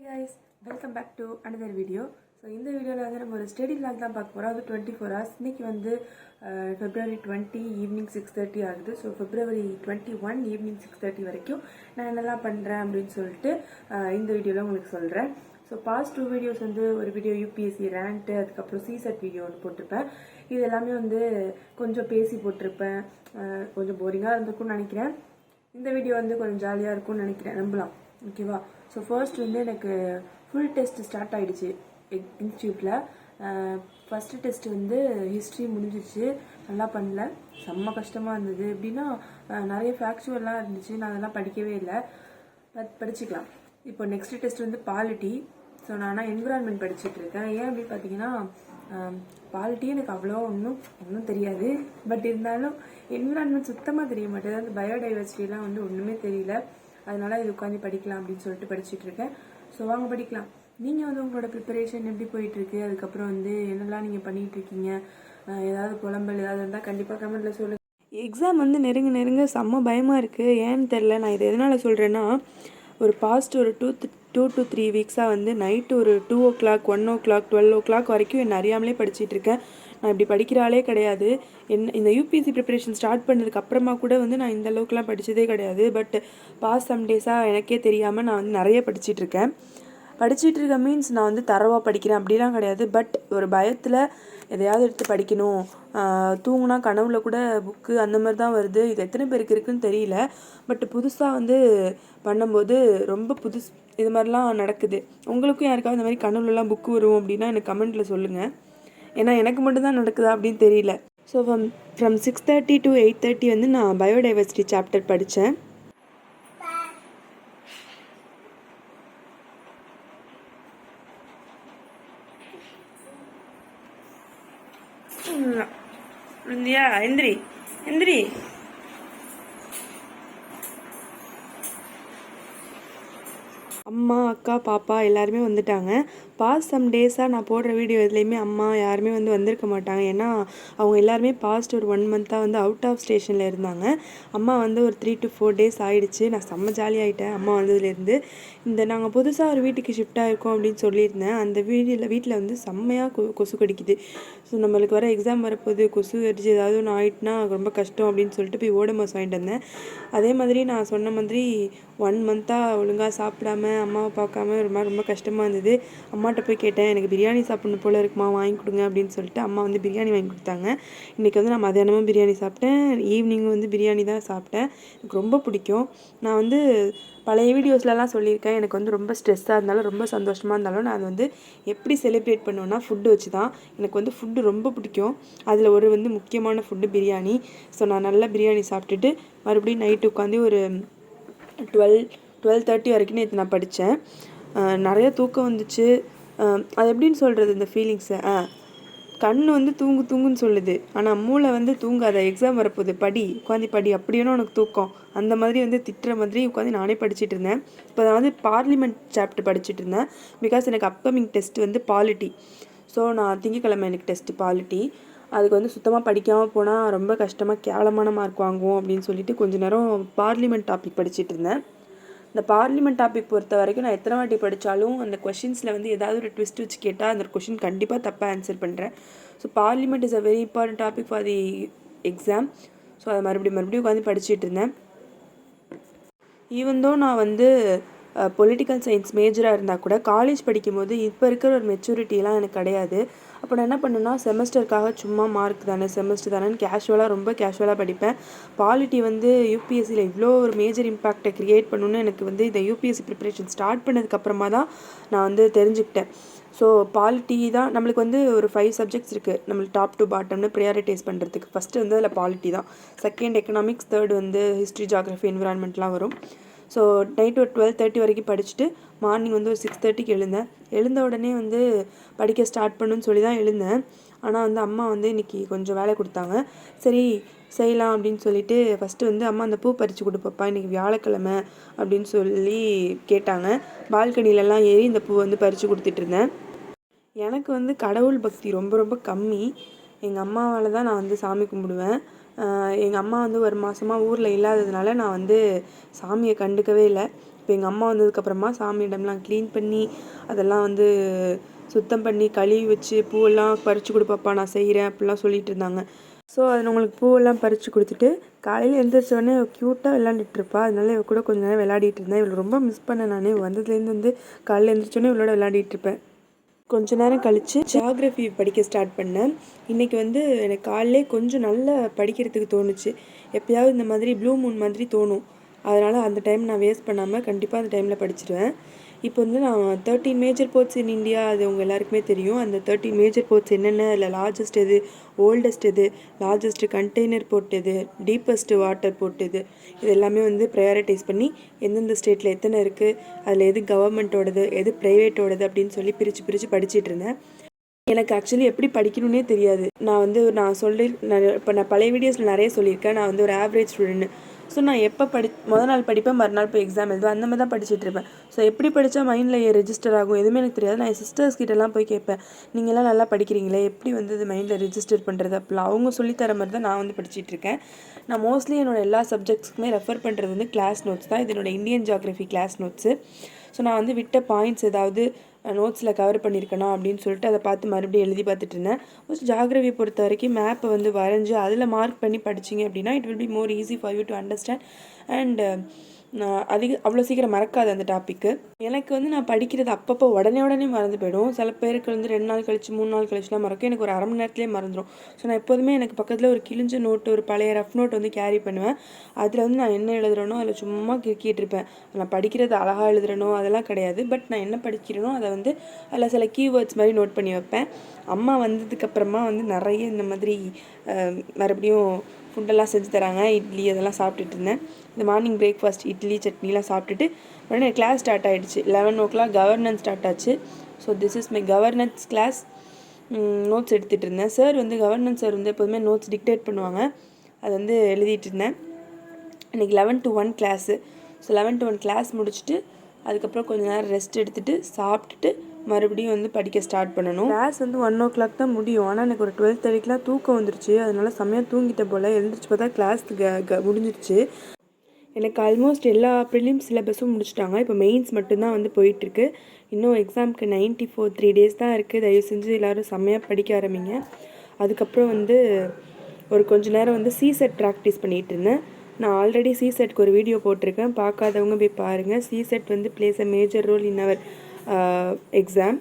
guys, welcome back to another video. So இந்த வீடியோவில் வந்து நம்ம ஒரு ஸ்டடி vlog தான் பார்க்க போகிறோம். அது 24 hours. இன்னைக்கு வந்து February 20 ஈவினிங் 6:30 ஆகுது. ஸோ February 21 ஈவினிங் 6:30 வரைக்கும் நான் என்னெல்லாம் பண்ணுறேன் அப்படின்னு சொல்லிட்டு இந்த வீடியோவில் உங்களுக்கு சொல்கிறேன். ஸோ பாஸ்ட் 2 வீடியோஸ் வந்து ஒரு வீடியோ யூபிஎஸ்சி ரேங்க்டு, அதுக்கப்புறம் சிசெட் வீடியோ ஒன்று போட்டிருப்பேன். இது எல்லாமே வந்து கொஞ்சம் பேசி போட்டிருப்பேன். கொஞ்சம் போரிங்காக இருந்திருக்கும்னு நினைக்கிறேன். இந்த வீடியோ வந்து கொஞ்சம் ஜாலியாக இருக்கும்னு நினைக்கிறேன், நம்பலாம். ஓகேவா? ஸோ ஃபர்ஸ்ட் வந்து எனக்கு ஃபுல் டெஸ்ட் ஸ்டார்ட் ஆகிடுச்சு இன்ஸ்டியூட்டில். ஃபஸ்ட்டு டெஸ்ட் வந்து ஹிஸ்ட்ரி முடிஞ்சிச்சு. நல்லா பண்ணல, செம்ம கஷ்டமாக இருந்தது. எப்படின்னா நிறைய ஃபேக்சுவல்லாம் இருந்துச்சு, நான் அதெல்லாம் படிக்கவே இல்லை. படிச்சுக்கலாம். இப்போ நெக்ஸ்ட் டெஸ்ட் வந்து பாலிட்டி. ஸோ நான் என்விரான்மெண்ட் படிச்சுட்டு இருக்கேன். ஏன் அப்படி பார்த்தீங்கன்னா பாலிட்டி எனக்கு அவ்வளோ ஒன்றும் தெரியாது. பட் இருந்தாலும் என்விரான்மெண்ட் சுத்தமாக தெரிய மாட்டேது. அந்த பயோடைவர்சிட்டிலாம் வந்து ஒன்றுமே தெரியல. அதனால இது உட்காந்து படிக்கலாம் அப்படின்னு சொல்லிட்டு படிச்சுட்டு இருக்கேன். ஸோ வாங்க படிக்கலாம். நீங்கள் வந்து உங்களோட ப்ரிப்பரேஷன் எப்படி போயிட்டுருக்கு, அதுக்கப்புறம் வந்து என்னெல்லாம் நீங்கள் பண்ணிகிட்டு இருக்கீங்க, ஏதாவது புலம்பல் ஏதாவது இருந்தால் கண்டிப்பாக கமெண்ட்டில் சொல்லுங்கள். எக்ஸாம் வந்து நெருங்க செம்ம பயமாக இருக்குது. ஏன்னு தெரில. நான் இது எதனால் சொல்கிறேன்னா, ஒரு பாஸ்ட் ஒரு 2 to 3 வீக்ஸாக வந்து நைட்டு ஒரு 2 o'clock 1 o'clock 12 o'clock வரைக்கும் என்ன அறியாமலே படிச்சுட்டு இருக்கேன். நான் இப்படி படிக்கிற ஆளே கிடையாது. இந்த யூபிஎஸ்சி ப்ரிப்பரேஷன் ஸ்டார்ட் பண்ணதுக்கு அப்புறமா கூட வந்து நான் இந்த அளவுக்குலாம் படித்ததே கிடையாது. பட் பாஸ்ட் சம் டேஸாக எனக்கே தெரியாமல் நான் வந்து நிறைய படிச்சுட்டு இருக்கேன். மீன்ஸ் நான் வந்து தரவாக படிக்கிறேன் அப்படிலாம் கிடையாது. பட் ஒரு பயத்தில் எதையாவது எடுத்து படிக்கணும், தூங்குனா கனவுல கூட புக்கு அந்த மாதிரி தான் வருது. இது எத்தனை பேருக்கு இருக்குன்னு தெரியல. பட் புதுசாக வந்து பண்ணும்போது ரொம்ப இது மாதிரிலாம் நடக்குது. உங்களுக்கும் யாருக்காவது இந்த மாதிரி கனவுலலாம் புக்கு வரும் அப்படின்னா எனக்கு கமெண்ட்டில் சொல்லுங்கள். ஏன்னா எனக்கு மட்டும்தான் நடக்குதா அப்படின்னு தெரியல. ஸோ ஃப்ரம் 6:30 to 8:30 வந்து நான் பயோடைவர்சிட்டி சாப்டர் படித்தேன். இந்தியா எந்திரி அம்மா, அக்கா, பாப்பா எல்லாருமே வந்துட்டாங்க. பாஸ்ட் சம் டேஸாக நான் போடுற வீடியோ எதுலேயுமே அம்மா யாருமே வந்து வந்திருக்க மாட்டாங்க. ஏன்னா அவங்க எல்லாருமே பாஸ்ட் ஒரு 1 month வந்து அவுட் ஆஃப் ஸ்டேஷனில் இருந்தாங்க. அம்மா வந்து ஒரு 3 to 4 days ஆகிடுச்சு. நான் செம்ம ஜாலியாகிட்டேன் அம்மா வந்ததுலேருந்து. நாங்கள் புதுசாக ஒரு வீட்டுக்கு ஷிஃப்ட் ஆகிருக்கோம் அப்படின்னு சொல்லியிருந்தேன். அந்த வீட்டில் வந்து செம்மையாக கொசு கடிக்குது. ஸோ நம்மளுக்கு வர எக்ஸாம் வரப்போது, கொசு அடிச்சு ஏதாவது ஒன்று ஆகிட்டுனா ரொம்ப கஷ்டம் அப்படின்னு சொல்லிட்டு போய் ஓடோமாஸ் வாங்கிட்டு வந்தேன். அதே மாதிரி நான் சொன்ன மாதிரி 1 month ஒழுங்காக சாப்பிடாம அம்மாவை பார்க்காம ஒரு மாதிரி ரொம்ப கஷ்டமாக இருந்தது. அம்மாட்ட போய் கேட்டேன், எனக்கு பிரியாணி சாப்பிட்ணும் போல் இருக்குமா, வாங்கி கொடுங்க அப்படின்னு சொல்லிட்டு அம்மா வந்து பிரியாணி வாங்கி கொடுத்தாங்க. இன்றைக்கி வந்து நான் மதியானமும் பிரியாணி சாப்பிட்டேன், ஈவினிங்கும் வந்து பிரியாணி தான் சாப்பிட்டேன். எனக்கு ரொம்ப பிடிக்கும். நான் வந்து பழைய வீடியோஸ்லலாம் சொல்லியிருக்கேன், எனக்கு வந்து ரொம்ப ஸ்ட்ரெஸ்ஸாக இருந்தாலும் ரொம்ப சந்தோஷமாக இருந்தாலும் நான் வந்து எப்படி செலிப்ரேட் பண்ணுவேன்னா ஃபுட்டு வச்சு தான். எனக்கு வந்து ஃபுட்டு ரொம்ப பிடிக்கும். அதில் ஒரு வந்து முக்கியமான ஃபுட்டு பிரியாணி. ஸோ நான் நல்லா பிரியாணி சாப்பிட்டுட்டு மறுபடியும் நைட்டு உட்காந்து ஒரு 12:30 வரைக்கும் நேற்று நான் படித்தேன். நிறைய தூக்கம் வந்துச்சு. அது எப்படின்னு சொல்கிறது, இந்த ஃபீலிங்ஸை கண் வந்து தூங்குன்னு சொல்லுது, ஆனால் மூளை வந்து தூங்காத, எக்ஸாம் வரப்போகுது, உட்காந்து படி, அப்படின்னா உனக்கு தூக்கம், அந்த மாதிரி வந்து திட்டுற மாதிரி உட்காந்து நானே படிச்சுட்டு இருந்தேன். இப்போ நான் வந்து பார்லிமெண்ட் சாப்டர் படிச்சுட்டு இருந்தேன். பிகாஸ் எனக்கு அப்கமிங் டெஸ்ட் வந்து பாலிட்டி. ஸோ நான் திங்கக்கிழமை எனக்கு டெஸ்ட்டு பாலிட்டி. அதுக்கு வந்து சுத்தமாக படிக்காமல் போனால் ரொம்ப கஷ்டமாக கேவலமான மார்க் வாங்குவோம் அப்படின்னு சொல்லிட்டு கொஞ்ச நேரம் பார்லிமெண்ட் டாபிக் படிச்சுட்டு இருந்தேன். இந்த பார்லிமெண்ட் டாபிக் பொறுத்த வரைக்கும் நான் எத்தனை வாட்டி படித்தாலும் அந்த கொஷின்ஸில் வந்து ஏதாவது ஒரு ட்விஸ்ட் வச்சு கேட்டால் அந்த கொஷின் கண்டிப்பாக தப்பாக ஆன்சர் பண்ணுறேன். So parliament is a very important topic for the exam. So அதை மறுபடியும் உட்காந்து படிச்சுட்டு இருந்தேன். ஈவன் தோ நான் வந்து பொலிட்டிக்கல் சயின்ஸ் மேஜராக இருந்தால் கூட காலேஜ் படிக்கும்போது இப்போ இருக்கிற ஒரு மெச்சூரிட்டிலாம் எனக்கு கிடையாது. அப்போ நான் என்ன பண்ணுன்னா, செமஸ்டருக்காக சும்மா மார்க் தானே, செமஸ்டர் தானேன்னு ரொம்ப கேஷுவலாக படிப்பேன். பாலிட்டி வந்து யூபிஎஸ்சியில் இவ்வளோ ஒரு மேஜர் இம்பேக்டை க்ரியேட் பண்ணணுன்னு எனக்கு வந்து இந்த யூபிஎஸ்சி ப்ரிப்பரேஷன் ஸ்டார்ட் பண்ணதுக்கப்புறமா தான் நான் வந்து தெரிஞ்சுக்கிட்டேன். ஸோ பாலிட்டி தான் நம்மளுக்கு வந்து ஒரு 5 சப்ஜெக்ட்ஸ் இருக்குது நம்மளுக்கு டாப் டு பாட்டம்னு ப்ரையாரிட்டைஸ் பண்ணுறதுக்கு. ஃபஸ்ட்டு வந்து அதில் பாலிட்டி தான், செகண்ட் எக்கனாமிக்ஸ், தேர்ட் வந்து ஹிஸ்ட்ரி, ஜியாகிரஃபி, என்விரான்மெண்ட்லாம் வரும். ஸோ நைட் ஒரு 12:30 வரைக்கும் படிச்சுட்டு மார்னிங் வந்து ஒரு 6:30க்கு எழுந்த உடனே வந்து படிக்க ஸ்டார்ட் பண்ணுன்னு சொல்லி தான் எழுந்தேன். ஆனால் வந்து அம்மா வந்து இன்றைக்கி கொஞ்சம் வேலை கொடுத்தாங்க. சரி செய்யலாம் அப்படின்னு சொல்லிட்டு ஃபஸ்ட்டு வந்து அம்மா அந்த பூ பறித்து கொடுப்பப்பா, இன்றைக்கி வியாழக்கிழமை அப்படின்னு சொல்லி கேட்டாங்க. பால்கனிலெலாம் ஏறி இந்த பூ வந்து பறித்து கொடுத்துட்ருந்தேன். எனக்கு வந்து கடவுள் பக்தி ரொம்ப ரொம்ப கம்மி. எங்கள் அம்மாவால் தான் நான் வந்து சாமி கும்பிடுவேன். எங்கள் அம்மா வந்து ஒரு மாதமாக ஊரில் இல்லாததுனால நான் வந்து சாமியை கண்டுக்கவே இல்லை. இப்போ எங்கள் அம்மா வந்ததுக்கப்புறமா சாமி இடம்லாம் க்ளீன் பண்ணி அதெல்லாம் வந்து சுத்தம் பண்ணி கழுவி வச்சு பூவெல்லாம் பறித்து கொடுப்பாப்பா நான் செய்கிறேன் அப்படிலாம் சொல்லிட்டு இருந்தாங்க. ஸோ அதில் உங்களுக்கு பூவெல்லாம் பறித்து கொடுத்துட்டு காலையில் எழுந்திரிச்சோடனே க்யூட்டாக விளாண்டுட்டுருப்பா. அதனால இவ கூட கொஞ்சம் நேரம் விளையாடிட்டு இருந்தேன். இவளை ரொம்ப மிஸ் பண்ணேன். நான் வந்ததுலேருந்து வந்து காலையில் எழுந்திரிச்சோடனே இவளோட விளையாடிட்டு இருப்பேன். கொஞ்ச நேரம் கழித்து ஜியாகிரஃபி படிக்க ஸ்டார்ட் பண்ணேன். இன்றைக்கி வந்து எனக்கு காலையிலே கொஞ்சம் நல்லா படிக்கிறதுக்கு தோணுச்சு. எப்போயாவது இந்த மாதிரி ப்ளூ மூன் மாதிரி தோணும். அதனால் அந்த டைம் நான் வேஸ்ட் பண்ணாமல் கண்டிப்பாக அந்த டைமில் படிச்சிடுவேன். இப்போ வந்து நான் 13 மேஜர் போர்ட்ஸ் இன் இந்தியா, அது உங்கள் எல்லாருக்குமே தெரியும். அந்த 13 மேஜர் போர்ட்ஸ் என்னென்ன, இல்லை லார்ஜஸ்ட் எது, ஓல்டஸ்ட் எது, லார்ஜஸ்ட் கண்டெய்னர் போர்ட் எது, டீப்பஸ்ட் வாட்டர் போர்ட் எது, இது எல்லாமே வந்து ப்ரையாரிட்டைஸ் பண்ணி எந்தெந்த ஸ்டேட்டில் எத்தனை இருக்குது, அதில் எது கவர்மெண்ட்டோடது எது ப்ரைவேட்டோடது அப்படின்னு சொல்லி பிரித்து படிச்சுட்டு இருந்தேன். எனக்கு ஆக்சுவலி எப்படி படிக்கணும்னே தெரியாது. இப்போ நான் பழைய வீடியோஸில் நிறைய சொல்லியிருக்கேன். நான் வந்து ஒரு ஆவரேஜ் ஸ்டூடெண்ட். ஸோ நான் எப்போ மொதல் நாள் படிப்பேன், மறுநாள் போய் எக்ஸாம் எழுதுவேன், அந்த மாதிரி தான் படிச்சுட்டு இருப்பேன். ஸோ எப்படி படித்தா மைண்டில் ரெஜிஸ்டர் ஆகும் எதுவுமே எனக்கு தெரியாது. நான் என் சிஸ்டர்ஸ் கிட்டலாம் போய் கேட்பேன், நீங்கள்லாம் நல்லா படிக்கிறீங்களே, எப்படி வந்து இது மைண்டில் ரெஜிஸ்டர் பண்ணுறது அப்படிலாம் அவங்க சொல்லித்தர மாதிரி தான் நான் வந்து படிச்சுட்டு இருக்கேன். நான் மோஸ்ட்லி என்னோடய எல்லா சப்ஜெக்ட்ஸ்க்குமே ரெஃபர் பண்ணுறது வந்து கிளாஸ் நோட்ஸ் தான். இது என்னோடய Indian geography class notes. So நான் வந்து விட்ட பாயிண்ட்ஸ் ஏதாவது நோட்ஸில் கவர் பண்ணியிருக்கணும் அப்படின்னு சொல்லிட்டு அதை பார்த்து மறுபடியும் எழுதி பார்த்துட்டு இருந்தேன். மோஸ்ட் ஜியாகிரஃபி பொறுத்த வரைக்கும் மேப்பை வந்து வரைஞ்சி அதில் மார்க் பண்ணி படிச்சிங்க அப்படின்னா it will be more easy for you to understand. And அவ்வளோ சீக்கிரம் மறக்காது அந்த டாப்பிக்கு. எனக்கு வந்து நான் படிக்கிறது அப்பப்போ உடனே மறந்து போயிடும். சில பேருக்கு வந்து 2 நாள் கழிச்சு 3 நாள் கழிச்சுலாம் மறக்கும். எனக்கு ஒரு 1/2 மணி நேரத்துலேயே மறந்துடும். ஸோ நான் எப்போதுமே எனக்கு பக்கத்தில் ஒரு கிழிஞ்ச நோட்டு, ஒரு பழைய ரஃப் நோட் வந்து கேரி பண்ணுவேன். அதில் வந்து நான் என்ன எழுதுறேனோ அதில் சும்மா கிறுக்கிட்டு இருப்பேன். நான் படிக்கிறது அழகாக எழுதுறனோ அதெல்லாம் கிடையாது. பட் நான் என்ன படிக்கிறேனோ அதை வந்து அதில் சில கீவேர்ட்ஸ் மாதிரி நோட் பண்ணி வைப்பேன். அம்மா வந்ததுக்கப்புறமா வந்து நிறைய இந்த மாதிரி மறுபடியும் ஃபுட்டெல்லாம் செஞ்சு தராங்க. இட்லி அதெல்லாம் சாப்பிட்டுட்டு இருந்தேன். இந்த மார்னிங் பிரேக்ஃபாஸ்ட் இட்லி சட்னிலாம் சாப்பிட்டுட்டு உடனே கிளாஸ் ஸ்டார்ட் ஆகிடுச்சு. 11 o'clock கவர்னன்ஸ் ஸ்டார்ட் ஆச்சு. So this is my governance class. Notes எடுத்துகிட்டு இருந்தேன். சார் வந்து கவர்னன்ஸ் சார் வந்து எப்போதுமே நோட்ஸ் டிக்டேட் பண்ணுவாங்க. அது வந்து எழுதிட்டு இருந்தேன். இன்றைக்கி 11 to 1 class. So 11 to 1 class முடிச்சுட்டு அதுக்கப்புறம் கொஞ்சம் நேரம் ரெஸ்ட் எடுத்துகிட்டு சாப்பிட்டுட்டு மறுபடியும் வந்து படிக்க ஸ்டார்ட் பண்ணணும். கிளாஸ் வந்து 1 o'clock தான் முடியும். ஆனால் எனக்கு ஒரு 12:30க்குலாம் தூக்கம் வந்துருச்சு. அதனால செம்மையாக தூங்கிட்ட போல். எழுந்திரிச்சு பார்த்தா கிளாஸ் முடிஞ்சிருச்சு. எனக்கு ஆல்மோஸ்ட் எல்லா ப்ரிலிம்ஸ் சிலபஸும் முடிச்சிட்டாங்க. இப்போ மெயின்ஸ் மட்டும்தான் வந்து போயிட்டுருக்கு. இன்னும் எக்ஸாமுக்கு 94 3 days தான் இருக்குது. தயவு செஞ்சு எல்லோரும் செம்மையாக படிக்க ஆரம்பிங்க. அதுக்கப்புறம் வந்து ஒரு கொஞ்சம் நேரம் வந்து சிசெட் ப்ராக்டிஸ் பண்ணிகிட்டு இருந்தேன். நான் ஆல்ரெடி சிசெட்க்கு ஒரு வீடியோ போட்டிருக்கேன். பார்க்காதவங்க போய் பாருங்கள். சிசெட் வந்து plays a major role in our exam.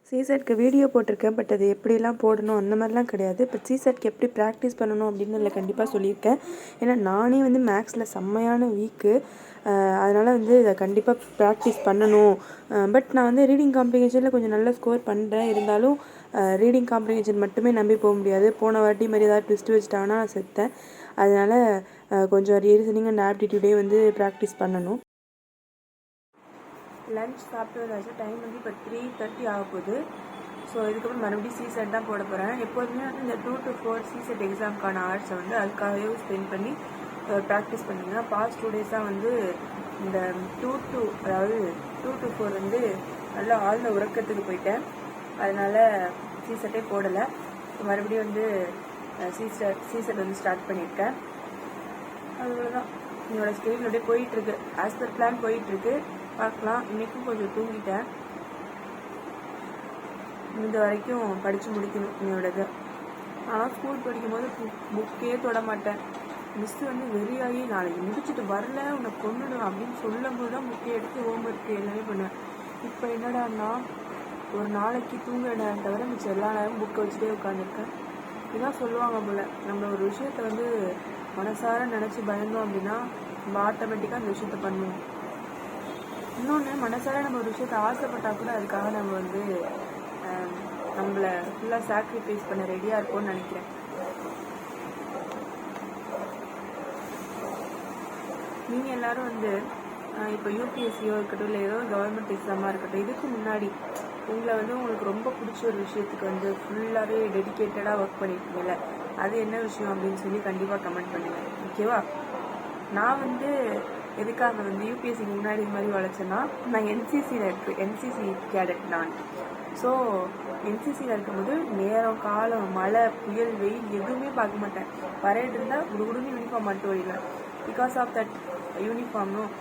சிசெட்க்கு வீடியோ போட்டிருக்கேன். பட் அது எப்படிலாம் போடணும் அந்த மாதிரிலாம் கிடையாது. பட் சிசெட்க்கு எப்படி ப்ராக்டிஸ் பண்ணணும் அப்படின்னு இல்லை கண்டிப்பாக சொல்லியிருக்கேன். ஏன்னா நானே வந்து மேக்ஸில் செம்மையான வீக்கு. அதனால் வந்து இதை கண்டிப்பாக ப்ராக்டிஸ் பண்ணணும். பட் நான் வந்து ரீடிங் காம்ப்ரிஹென்ஷனில் கொஞ்சம் நல்லா ஸ்கோர் பண்ணுறேன். இருந்தாலும் ரீடிங் காம்ப்ரிஹென்ஷன் மட்டுமே நம்பி போக முடியாது. போன வாட்டி மாதிரி ஏதாவது ட்விஸ்ட் வச்சுட்டாங்கன்னா நான் செத்தேன். அதனால் கொஞ்சம் ரீசனிங் அண்ட் ஆப்டிடியூடே வந்து ப்ராக்டிஸ் பண்ணணும். லன்ச் சாப்பிட்டு வந்தாச்சு. டைம் வந்து இப்போ 3:30 ஆக போகுது. ஸோ இதுக்கப்புறம் மறுபடியும் சிசெட் தான் போட போகிறேன். எப்போதுமே வந்து இந்த 2 to 4 சிசெட் எக்ஸாமுக்கான ஹவர்ஸை வந்து அதுக்காகவே ஸ்பெண்ட் பண்ணி ப்ராக்டிஸ் பண்ணுங்க. பாஸ்ட் 2 days வந்து இந்த 2 to 4 வந்து நல்லா ஆழ்ந்த உறக்கத்துக்கு போயிட்டேன். அதனால் சிசெட்டே போடலை. மறுபடியும் வந்து சிசெட் வந்து ஸ்டார்ட் பண்ணியிருக்கேன். அவ்வளோதான் என்னோடய ஸ்கெடியூல் அப்படியே போயிட்டுருக்கு. ஆஸ் பர் பிளான் போயிட்டுருக்கு. பார்க்கலாம். இன்றைக்கும் கொஞ்சம் தூங்கிட்டேன். இந்த வரைக்கும் படித்து முடிக்கணும் என்னோடது. ஆனால் ஸ்கூல் படிக்கும்போது புக்கே தொட மாட்டேன். மிஸ்ஸு வந்து வெறியாகி நாளைக்கு முடிச்சுட்டு வரல உன்னை கொண்டுடுவேன் அப்படின்னு சொல்லும் போது தான் புக்கே எடுத்து ஹோம்ஒர்க்கு எல்லாமே பண்ணுவேன். இப்போ என்னடான்னா ஒரு நாளைக்கு தூங்குற நேரம் தவிர மிச்சம் எல்லா நேரமும் புக்கை வச்சுட்டே உட்காந்துருக்கேன். இதான் சொல்லுவாங்க போல், நம்ம ஒரு விஷயத்த வந்து மனசார நினச்சி பயந்தோம் அப்படின்னா நம்ம ஆட்டோமேட்டிக்காக அந்த விஷயத்த பண்ணுவோம். இன்னொன்று, மனசார நம்ம ஒரு விஷயத்த ஆசைப்பட்டால் கூட அதுக்காக நம்ம வந்து நம்மளை ஃபுல்லாக சாக்ரிஃபைஸ் பண்ண ரெடியாக இருப்போம்னு நினைக்கிறேன். நீங்கள் எல்லோரும் வந்து இப்போ யூபிஎஸ்சியோ இருக்கட்டும், இல்லை ஏதோ கவர்மெண்ட் எக்ஸாமாக இருக்கட்டும், இதுக்கு முன்னாடி உங்களை வந்து உங்களுக்கு ரொம்ப பிடிச்ச ஒரு விஷயத்துக்கு வந்து ஃபுல்லாகவே டெடிக்கேட்டடாக ஒர்க் பண்ணியிருக்கீங்கல்ல, அது என்ன விஷயம் அப்படின்னு சொல்லி கண்டிப்பாக கமெண்ட் பண்ணுங்கள். ஓகேவா? நான் வந்து எதுக்காக வந்து யூபிஎஸ்சிக்கு முன்னாடி இது மாதிரி வளர்ச்சேன்னா, நான் என்சிசி கேடட் நான். ஸோ என்சிசியில் இருக்கும்போது நேரம், காலம், மழை, புயல், வெயில் எதுவுமே பார்க்க மாட்டேன். பரேட் இருந்தால் குடுகுடுன்னு யூனிஃபார்ம் மட்டும் ஓடிடுவேன். பிகாஸ் ஆஃப் தட் யூனிஃபார்மும்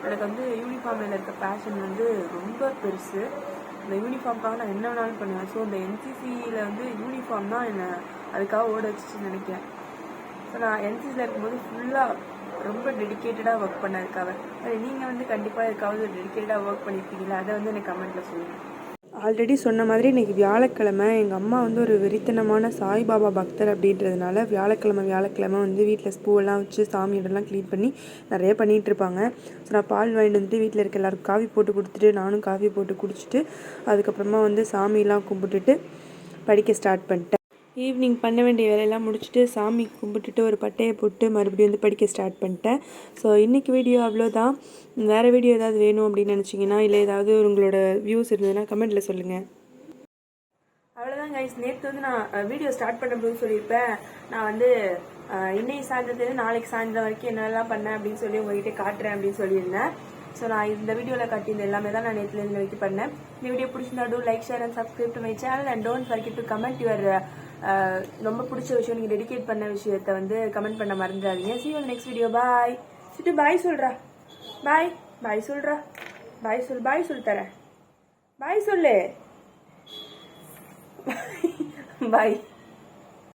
எனக்கு வந்து யூனிஃபார்ம் மேலே இருக்க பேஷன் வந்து ரொம்ப பெருசு. இந்த யூனிஃபார்ம்காக நான் என்ன வேணாலும் பண்ணுவேன். ஸோ இந்த என்சிசியில் வந்து யூனிஃபார்ம் தான் என்னை அதுக்காக ஓட வச்சுன்னு நினைக்கிறேன். ஸோ நான் என்சிசியில் இருக்கும்போது ஃபுல்லாக ரொம்ப டெடிக்கேட்டடாக ஒர்க் பண்ணதுக்காக. நீங்கள் வந்து கண்டிப்பாக இதுக்காவது டெடிக்கேட்டடாக ஒர்க் பண்ணியிருக்கீங்களா? அதை வந்து எனக்கு கமெண்ட்டில் சொல்லுங்கள். ஆல்ரெடி சொன்ன மாதிரி இன்றைக்கி வியாழக்கிழமை. எங்கள் அம்மா வந்து ஒரு வெறித்தனமான சாய்பாபா பக்தர் அப்படின்றதுனால வியாழக்கிழமை வந்து வீட்டில் பூவெல்லாம் வச்சு சாமியோடலாம் க்ளீன் பண்ணி நிறைய பண்ணிகிட்ருப்பாங்க. ஸோ நான் பால் வாங்கிட்டு வந்துட்டு வீட்டில் இருக்க எல்லாருக்கும் காஃபி போட்டு கொடுத்துட்டு நானும் காஃபி போட்டு குடிச்சிட்டு அதுக்கப்புறமா வந்து சாமியெல்லாம் கும்பிட்டுட்டு படிக்க ஸ்டார்ட் பண்ணிட்டேன். ஈவினிங் பண்ண வேண்டிய வேலையெல்லாம் முடிச்சுட்டு சாமி கும்பிட்டுட்டு ஒரு பட்டையை போட்டு மறுபடியும் வந்து படிக்க ஸ்டார்ட் பண்ணிட்டேன். ஸோ இன்றைக்கி வீடியோ அவ்வளோதான். வேறு வீடியோ ஏதாவது வேணும் அப்படின்னு நினச்சிங்கன்னா இல்லை ஏதாவது உங்களோட வியூஸ் இருந்ததுன்னா கமெண்ட்டில் சொல்லுங்கள். அவ்வளோதான் கைஸ். நேற்று வந்து நான் வீடியோ ஸ்டார்ட் பண்ணும்போது சொல்லியிருப்பேன், நான் வந்து இன்னைக்கு சாயந்தரத்துலேருந்து நாளைக்கு சாயந்தரம் வரைக்கும் என்னெல்லாம் பண்ணேன் அப்படின்னு சொல்லி உங்கள்கிட்ட காட்டுறேன் அப்படின்னு சொல்லியிருந்தேன். ஸோ நான் இந்த வீடியோவில் காட்டியிருந்த எல்லாமே தான் நான் நேற்றுலேருந்து வரைக்கும் பண்ணேன். இந்த வீடியோ பிடிச்சிருந்தா do like share and subscribe to my channel and don't forget to comment your ரொம்ப பிடிச்ச விஷயம், நீங்கள் டெடிகேட் பண்ண விஷயத்தை வந்து கமெண்ட் பண்ண மறந்துடாதீங்க. see you on the next video. பாய். சிட்டு பாய் சொல்கிறா. பாய் சொல்கிறா. பாய் சொல்லு தரேன். பாய் சொல்லு. பாய்.